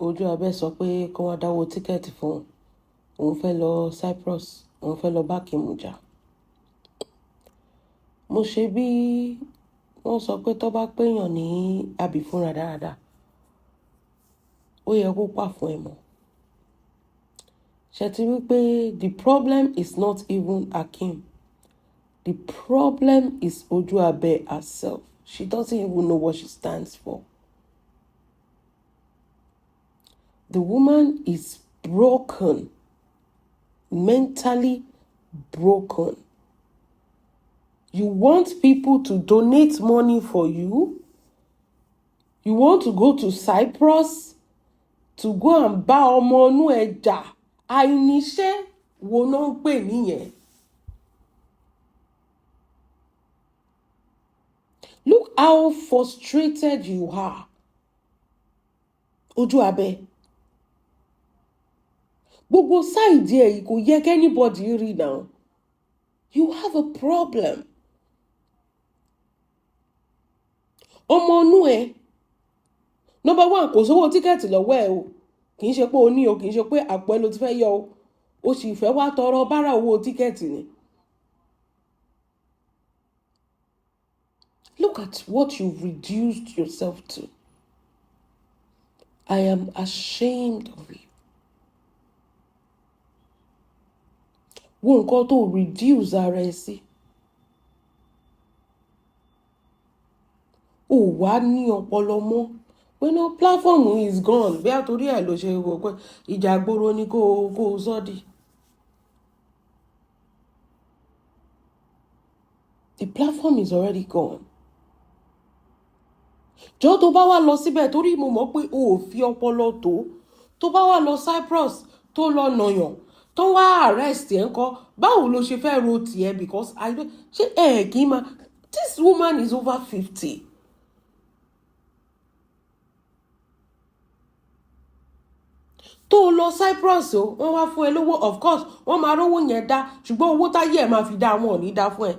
Ojuabe sọ pé kí wọ́n dáwó tíkẹ́ẹ̀tì fún òun fẹ́ lọ Cyprus, òun fẹ́ lọ bá Ikirun jà. Mo ṣe bí wọ́n sọ pé tó bá péyàn ní àbí fúnra dáadáa, ó yẹ kó pà fún ẹ mọ́. Ṣé ti wí pé the problem is not even Akim. The problem is Ojuabe herself. She doesn't even know what she stands for. The woman is broken, mentally broken. You want people to donate money for you? You want to go to Cyprus to go and bá ọmọ inú ẹ jà? Àìníṣẹ́ wo náà ń pè nìyẹn? Look how frustrated you are. Ojuabe. Gbogbo sáìdì ẹ̀ kò yẹ kí anybody rí now. You have a problem. Ọmọ inú ẹ. Number one, kò sówó tíkẹ́ẹ̀tì lọ́wọ́ ẹ o. Kì í ṣe pé o ní o, kì í ṣe pé àpò ẹ ló ti fẹ́ yọ o. O sì fẹ́ wá tọrọ bárà owó tíkẹ́ẹ̀tì ni. Look at what you've reduced yourself to. I am ashamed of you. Wo nǹkan tó reduce ara ẹ sí. O wá ní ọpọlọ mọ́. When your platform is gone, bí àtòrí ẹ̀ ló ṣe wò pé ìjà gbòòrò ni kó sọ́dí. The platform is already gone. Jọ́ tó bá wá lọ síbẹ̀ torí mo mọ̀ pé o ò fi ọpọlọ tó bá wá lọ Cyprus tó lọ nàyàn tó wá arrest ẹ̀ ńkọ́ báwo ló ṣe fẹ́ ro tiẹ̀ because I don't ṣé kì í máa this woman is over 50. Tó lọ Cyprus o wọ́n wá fún ẹ lówó of course wọ́n máa rówó yẹn dá ṣùgbọ́n owó táyé ẹ̀ máa fi dá wọn ò ní dá fún ẹ.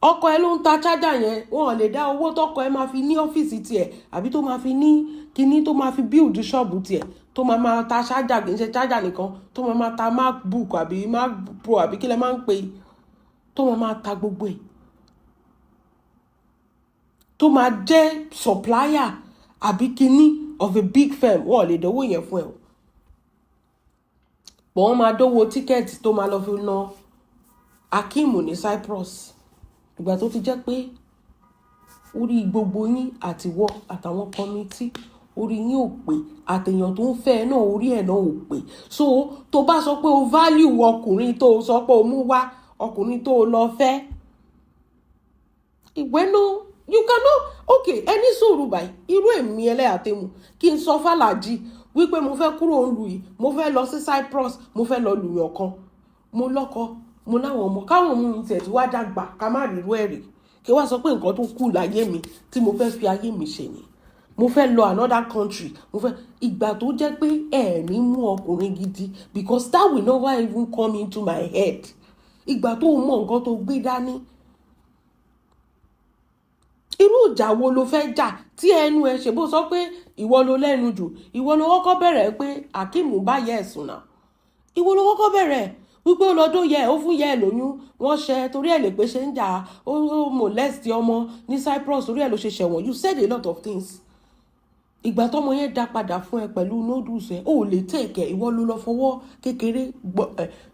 Ọkọ ẹ ló ń ta charger yẹn wọn ò lè dá owó tọkọ ẹ máa fi ní ọ́fíìsì tiẹ̀ àbí tó máa fi ní kíní tó máa fi build ṣọ́ọ̀bù tiẹ̀ tó máa ta charger kì í ṣe charger nìkan tó máa ta MacBook àbí Mac Pro àbí kí lẹ máa ń pè tó máa ta gbogbo ẹ̀ tó máa jẹ́ supplier àbí kíní of a big firm wọn ò lè dánwó yẹn fún ẹ o. Bọ̀ wọ́n máa dánwó tíkẹ́ẹ̀tì tó máa lọ fi ná Akim ní Cyprus. Ìgbà tó ti jẹ́ pé orí gbogbo yín àtiwọ́ àtàwọn kọ́mítì orí yín ò pé àtèèyàn tó ń fẹ́ náà orí ẹ̀ náà ò pé. So tó bá sọ pé o value ọkùnrin tó sọ pé o mú wá ọkùnrin tó lọ fẹ́. Ìwé náà you cannot okay ẹni sùúrù báyìí irú èmi ẹlẹ́yàtẹ̀mù kí n sọ fàlàjì wípé mo fẹ́ kúrò ń lu yìí mo fẹ́ lọ sí Cyprus mo fẹ́ lọ lùyàn kan mo lọ́kọ mo láwọn ọmọ káwọn ọmọ mi tiẹ̀ tí wá dàgbà ká má rí irú ẹ̀ rí kí wá sọ pé nǹkan tó kù láyé mi tí mo fẹ́ fi ayé mi ṣe ni mo fẹ́ lọ another country mo fẹ́ ìgbà tó jẹ́ pé ẹ̀ẹ̀ní mú ọkùnrin gidi because that will never even come into my head ìgbà tó mọ nǹkan tó gbé dání irú ìjà wo ló fẹ́ jà tí ẹnu ẹ ṣe bó sọ pé ìwọ ló lẹ́nu jù ìwọ ló kọ́kọ́ bẹ̀rẹ̀ pé Akim bá yẹ ẹ̀sùn náà ìwọ ló kọ́kọ́ bẹ̀rẹ̀ wípé ọlọ́dún yẹ ó fún yẹ lóyún wọ́n ṣe torí ẹ̀ lè pé ṣe ń jà ó molest ọmọ ní Cyprus torí ẹ̀ ló ṣe ṣẹ̀wọ̀n you said a lot of things. Ìgbà tọ́mọ yẹn dá padà fún ẹ pẹ̀lú noodles ẹ ó lè tẹ̀kẹ̀ ìwọ ló lọ fọwọ́ kékeré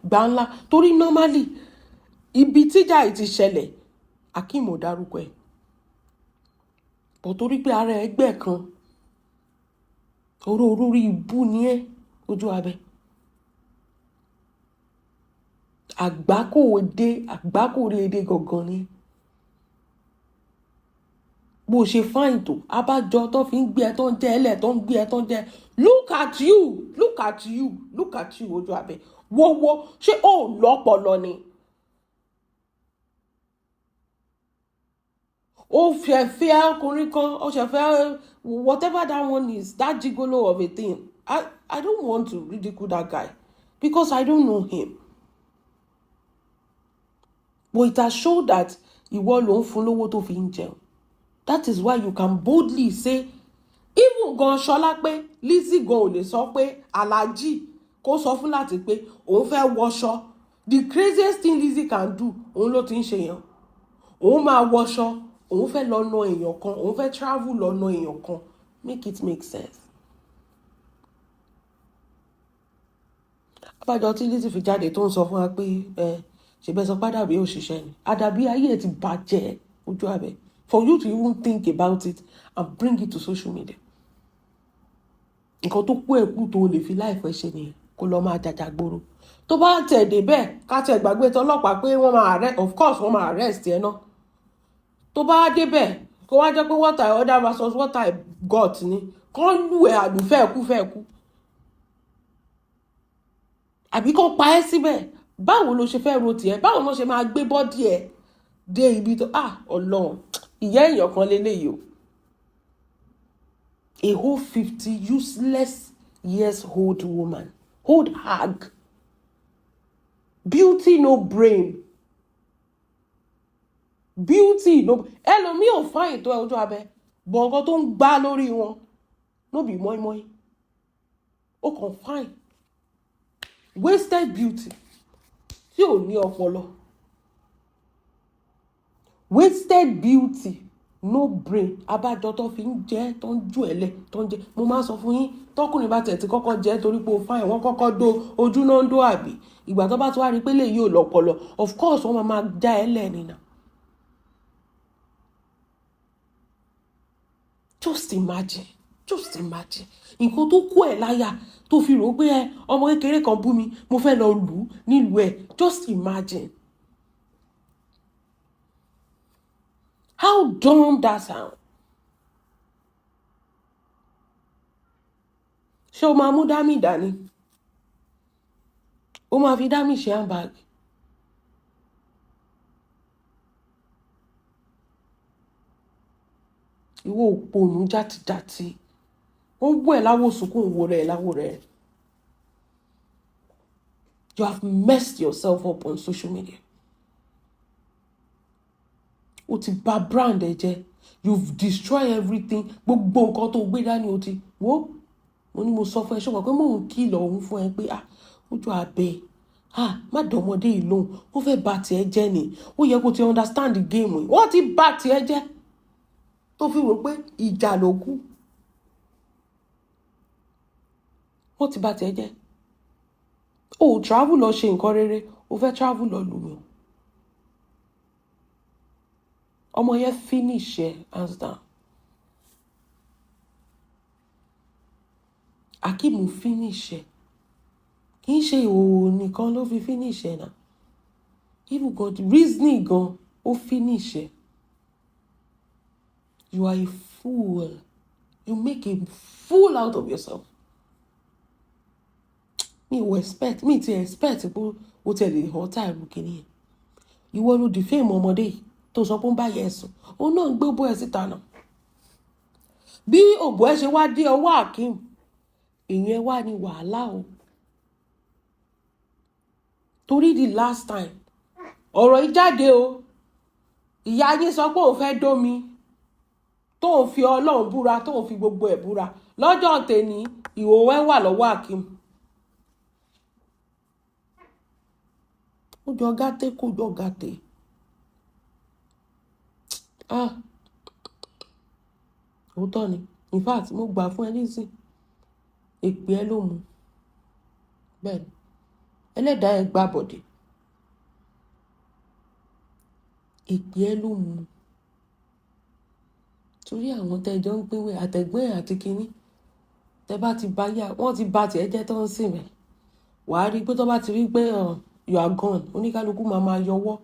gbà ńlá torí normally ibi tíjà ti ṣẹlẹ̀ Akim ò dárúkọ ẹ̀ bọ̀ torí pé ara ẹgbẹ́ kan orí ibú ni ẹ́ Ojuabe. Àgbákòrèdè gangan ni bó ṣe fáìn tó abájọ tó fi ń gbé ẹ tó ń jẹ ẹlẹ tó ń gbé ẹ tó ń jẹ look at you Ojuabe wo ṣé ó lọ́pọlọ ni ó fẹ́ ọkùnrin kan ó ṣe fẹ́ whatever that one is that gigolo of a thing I don't want to ridicule that guy because I don't know him. But it has shown that ìwọ ló ń fún lówó tó fi ń jẹun. That is why you can boldly say even gan Ṣọlá pé Lizzy gan ò lè sọ pé Alhaji kó sọ fún láti pé òun fẹ́ wọṣọ. The craziest thing Lizzy can do òun ló ti ń ṣe yẹn. Òun máa wọṣọ, òun fẹ́ lọ na èèyàn kan, òun fẹ́ travel lọ na èèyàn kan. Make it make sense. Abájọ tí Lizzy fi jáde tó ń sọ fún wa pé ṣèbẹ́ sọ pé Àdàbí òṣìṣẹ́ ni. Àdàbí ayé ẹ̀ ti bàjẹ́ Ojuabe. For you to even think about it and bring it to social media. Nǹkan tó kú ẹ̀kú tó lè fi láìpẹ́ ṣe nìyẹn kó lọ máa jàjàgboro. Tó bá tẹ̀ dé bẹ́ẹ̀ ká tẹ̀ gbàgbé tọlọ́pàá pé wọ́n máa arrest, of course wọ́n máa arrest ẹ náà. Tó bá dé bẹ́ẹ̀ kó wá jẹ́ pé what I order versus what I got ni kán lù ẹ́ àlùfẹ́ẹ̀kú. Àbí kán pa ẹ́ síbẹ̀. Báwo ló ṣe fẹ́ ro tiẹ̀? Báwo ló ṣe máa gbé bọ́dì ẹ̀ dé ibi tó Ọlọ́run ìyá èèyàn kan lélẹ́yìí o. A whole 50 useless years old woman. Old hag. Beauty no brain. Beauty no. Ẹlòmíì ò fine tó Ojuabe. But nǹkan tó ń gbá lórí wọn no be mọ́ínmọ́ín. Ó kàn fine. Wasted beauty. Tí ò ní ọpọlọ. Wasted beauty. No brain. Abájọ tó fi ń jẹ tó ń jù ẹ̀lẹ̀ tó ń jẹ. Mo máa sọ fún yín tọkùnrin bá tẹ̀ tí kọ́kọ́ jẹ́ torí pé ó fine wọ́n kọ́kọ́ do ojú náà ń dó àbí. Ìgbà tó bá tún wá rí pé lè yóò lọ́pọlọ. Of course wọ́n máa já ẹ̀lẹ̀ nìyà. Just imagine. Nǹkan tó kú ẹ̀ láyà tó fi rò pé ọmọ kékeré kan bú mi mo fẹ́ lọ lù ú nílùú ẹ̀. Just imagine. How dumb that sound. Ṣé o máa mú dámì dání? O máa fi dámì ṣe handbag. Ìwọ òpònú játijàti. Ó ń wẹ̀ láwọ̀ sunkún wo rẹ̀ láwọ̀ rẹ̀. You have messed yourself up on social media. O ti bà brand ẹ jẹ́. You've destroyed everything. Gbogbo nǹkan tó gbé dání o ti wo. Mo ní mo sọ fún ẹ ṣùgbọ́n pé mò ń kìlọ̀ òun fún ẹ pé Ojuabe má dọmọdé yìí lóhùn. Ó fẹ́ bà tiẹ̀ jẹ́ ni. Ó yẹ kó ti understand the game yìí. Wọ́n ti bà tiẹ̀ jẹ́. Tó fi rò pé ìjà ló kù. Wọ́n ti bà tiẹ̀ jẹ́. O travel lọ ṣe nǹkan rere. O fẹ́ travel lọ lù mí. Ọmọ yẹn finish ẹ hands down. Akeem finish ẹ. Kì í ṣe ìhòòhò nìkan ló fi finish ẹ náà. Even God reasoning gan ó finish ẹ. You are a fool. You make a fool out of yourself. Mi ti expect pé o tẹ̀lé ọ̀tá ìlú kìíní. Ìwọ ló defame ọmọdé yìí tó sọ pé ń bá yẹ ẹ̀sùn. Ó náà ń gbé òbó ẹ̀ síta náà. Bí òbó ẹ̀ ṣe wá dé ọwọ́ Akeem, ìyẹn wá ní wàhálà o. Torí the last time, ọ̀rọ̀ yìí jáde o. Ìyá yín sọ pé òun fẹ́ dómi. Tó ń fi Ọlọ́run búra, tó ń fi gbogbo ẹ̀ búra. Lọ́jọ́ tèní, ìhòòhò ẹ̀ wà lọ́wọ́ Akeem. Ó jọ gàtè kó jọ gàtè. Òótọ́ ni. In fact, mo gbà fún ẹ nísìn. Èpè ẹ ló mú. Bẹ́ẹ̀ni. Ẹlẹ́dàá ẹ gbá bọ̀dé. Èpè ẹ ló mú. Torí àwọn tẹ́jọ́ ń pínwé àtẹ̀gbọ́n àti kínní. Tẹ́ bá ti bá yá, wọ́n ti bà tiẹ̀ jẹ́ tó ń sìn rẹ̀. Wàá rí pé tó bá ti rí pé you are gone. Oníkálukú máa yọwọ́.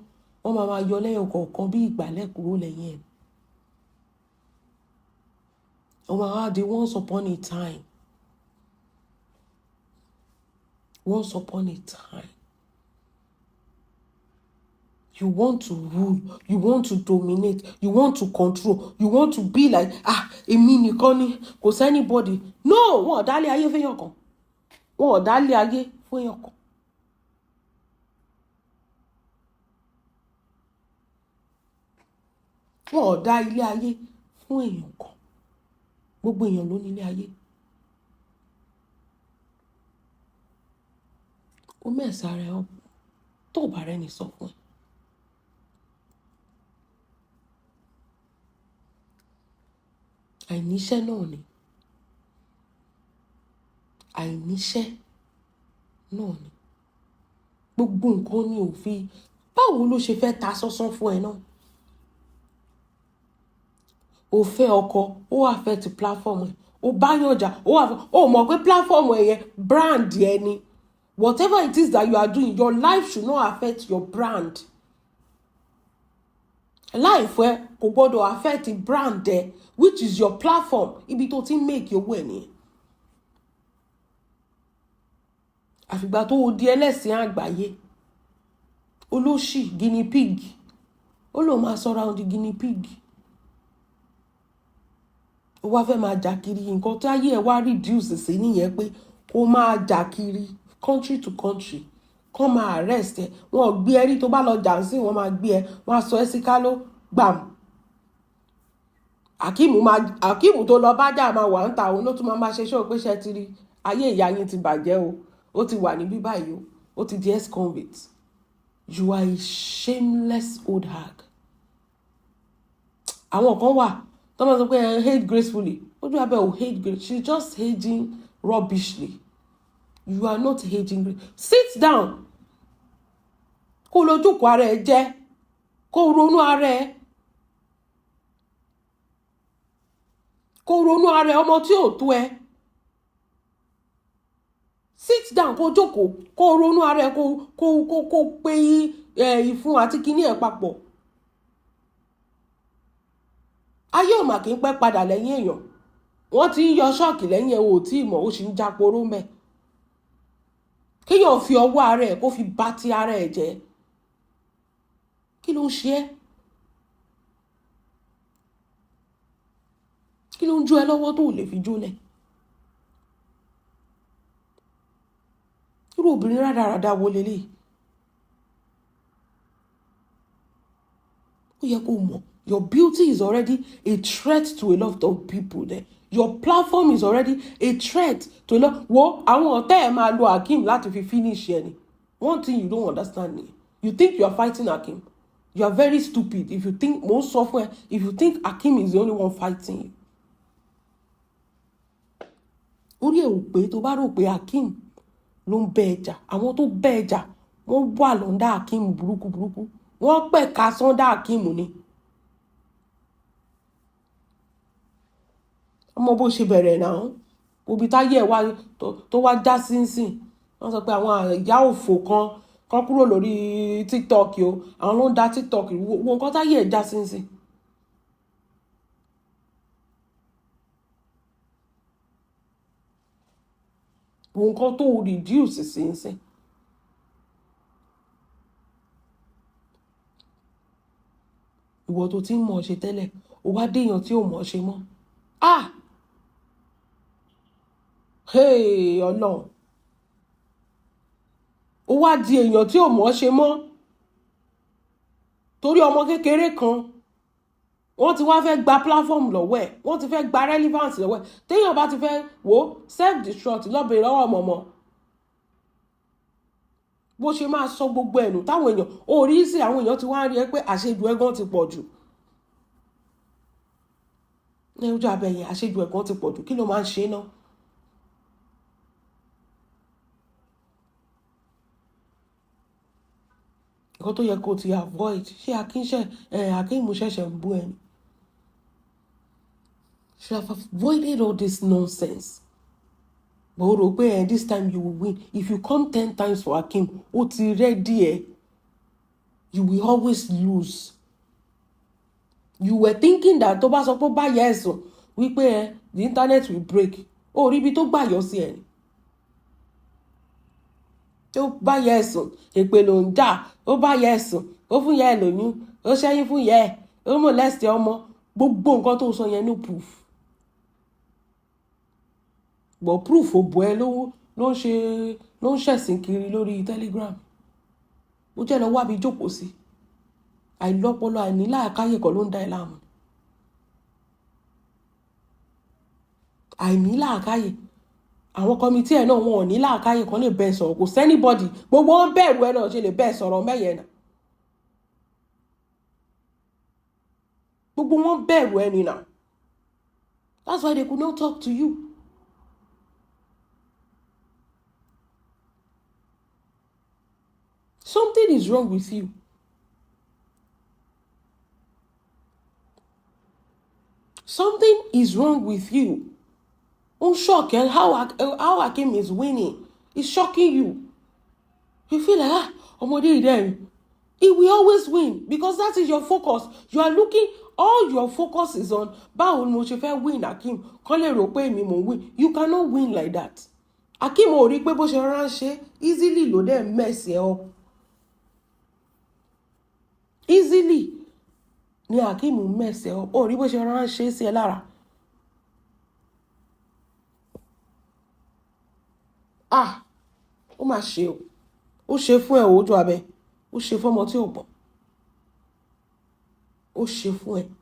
Wọ́n máa yọ lẹ́yọ kọ̀ọ̀kan bí ìgbálẹ̀ kúrò lẹ́yìn ẹ̀. Wọ́n máa di once upon a time. Once upon a time. You want to rule. You want to dominate. You want to control. You want to be like, èmi nìkan ni. Kò sí anybody. No, wọ́n ò dálé ayé fún èèyàn kan. Wọ́n ò dálé ayé fún èèyàn kan. Wọ́n ò dá ilé ayé fún èèyàn kan. gbogbo èèyàn ló nílé ayé. Ó mẹ́sà rẹ̀ ọ́ tó bá rẹ̀ ní sọ fún ẹ. Àìníṣẹ́ náà ni. Àìníṣẹ́ náà ni. Gbogbo nǹkan ni òfin. Báwo ló ṣe fẹ́ ta sọ́sán fún ẹ náà? O fẹ́ ọkọ, ó wá fẹ́ ti platform ẹ̀. O bá yànjà, ó mọ̀ pé platform ẹ̀ yẹn brand ẹ ni. Whatever it is that you are doing, your life should not affect your brand. Life ẹ kò gbọ́dọ̀ affect brand ẹ, which is your platform. Ibi tó ti make owó ẹ nìyẹn. Àfìgbà tó o di ẹlẹ́sìn àgbáyé, olóṣì guinea pig, ó lò máa sọ́ra di guinea pig. Ó wá fẹ́ máa jà kiri, nǹkan tó ayé ẹ̀ wá reduce sí nìyẹn pé kó máa jà kiri country to country, kán máa arrest ẹ. Wọ́n gbé ẹ rí tó bá lọ jà sí, wọ́n máa gbé ẹ, wọ́n á sọ ẹ́ sí kálọ́ gbàm. Àkíìmù tó lọ bá jà máa wà ń ta òun ló tún máa ṣe ṣó pé ṣe ti rí ayé ìyá yín ti bàjẹ́ o, ó ti wà níbí báyìí o, ó ti di ex-convict. You are a shameless old hag. Àwọn kan wà tó máa sọ pé hate gracefully. Ojuabe ò hate gracefully. She's just hating rubbishly. You are not hating gracefully. Sit down. Kó lọ jókòó ara ẹ jẹ́. Kó ronú ara ẹ. Kó ronú ara ẹ, ọmọ tí ò tó ẹ. Sit down, kó jókòó, kó ronú ara ẹ, kó pé ìfun àti kíní ẹ̀ papọ̀. Ayé ò mà kí ń pẹ́ padà lẹ́yìn èèyàn. Wọ́n ti ń yọ ṣọ́ọ̀kì lẹ́yìn ẹ̀, ò tí ì mọ̀, ó sì ń jáporó mẹ́. Kéèyàn fi ọwọ́ ara ẹ̀ kó fi bá ti ara ẹ̀ jẹ́. Kí ló ń ṣe ẹ́? Kí ló ń jó ẹ lọ́wọ́ tó lè fi jólẹ̀? Irú obìnrin rádaràda wo lélẹ̀? Ó yẹ kó mọ̀. Your beauty is already a threat to a lot of people there. Your platform is already a threat to a lot. Wo àwọn ọ̀tá ẹ̀ máa lo Hakeem láti fi finish ẹ ni. One thing you don't understand me. You think you are fighting Hakeem. You are very stupid if you think most software. If you think Hakeem is the only one fighting you. Orí ẹ̀ ò pé tó bá rò pé Hakeem ló ń bẹ ẹjà. Àwọn tó bẹ ẹjà wọ́n wà lọ́ndà Hakeem burúkú. Wọ́n pẹ̀ka sọ́ndà Hakeem ni. Ọmọ bó ṣe bẹ̀rẹ̀ náà, òbí táyé ẹ̀ wá tó wá já sínsìn. Wọ́n sọ pé àwọn ìyá òfò kan kúrò lórí TikTok o, àwọn ló ń da TikTok wo nǹkan táyé ẹ̀ já sínsìn. Wo nǹkan tó reduce sínsìn. Ìwọ tó ti ń mọ̀ ṣe tẹ́lẹ̀, ó wá déèyàn tí ò mọ̀ ṣe mọ́. Hey, Ọlọ́run. Ó wá di èèyàn tí ò mọ̀ ṣe mọ́. Torí ọmọ kékeré kan, wọ́n ti wá fẹ́ gba platform lọ́wọ́ ẹ̀. Wọ́n ti fẹ́ gba relevance lọ́wọ́ ẹ̀. Téèyàn bá ti fẹ́ wò self-destruct lọ́bẹ̀rẹ̀ lọ́wọ́ ọmọ. Bó ṣe máa sọ gbogbo ẹ̀nù táwọn èèyàn orí sí àwọn èèyàn ti wá rí ẹ pé àṣejù ẹ̀gàn ti pọ̀ jù. Ní Ojuabe yẹn àṣejù ẹ̀gàn ti pọ̀ jù. Kí ló máa ń ṣe náà? Nǹkan tó yẹ kó ti avoid. Ṣé Hakeem ṣẹ̀ṣẹ̀ ń bú ẹni? You have avoided all this nonsense. But ó rò pé this time you will win. If you come 10 times for Hakeem, ó ti ready ẹ. You will always lose. You were thinking that tó bá sọ pé bá yẹ ẹ̀sùn wípé the internet will break. Ó rí ibi tó gbà yọ sí ẹ ni. Tó bá yẹ ẹ̀sùn, èpè ló ń jà. Ó bá yẹ ẹ̀sùn, ó fún yẹ ẹ lóyún, ó ṣẹ́yìn fún yẹ ẹ, ó molest ọmọ. Gbogbo nǹkan tó sọ yẹn no proof. But proof ò bọ́ ẹ ló ń ṣẹ̀sìn kiri lórí Telegram. Ó jẹ́ lọ wá bí jókòó sí. Àìlọ́pọlọ àìníláàkáyè kan ló ń dá ẹ láàmú. àìní làákàyè àwọn kọmitì ẹ̀ náà wọn ò ní làákàyè kan lè bẹ́ẹ̀ sọ̀rọ̀ kò sẹ́nibọ́dì gbogbo wọn bẹ̀rù ẹ̀ náà ṣe lè bẹ́ẹ̀ sọ̀rọ̀ mẹ́yẹn náà gbogbo wọn bẹ̀rù ẹ̀ nìyà that's why they could not talk to you. Something is wrong with you. Something is wrong with you. I'm shocked how Hakeem is winning. It's shocking you. You feel like, ọmọdé then. He will always win because that is your focus. You are looking, all your focus is on, báwo ni mo ṣe fẹ́ win Hakeem? Kán lè rò pé èmi mo win. You cannot win like that. Hakeem ò rí pé bó ṣe ránṣẹ́ easily ló dẹ̀ mess ẹ up. Easily ni Hakeem mess ẹ up. Ó rí bó ṣe ránṣẹ́ sí ẹ lára. Ó mà ṣe o. Ó ṣe fún ẹ Ojuabe. Ó ṣe fún ọmọ tí ò gbọ́n. Ó ṣe fún ẹ.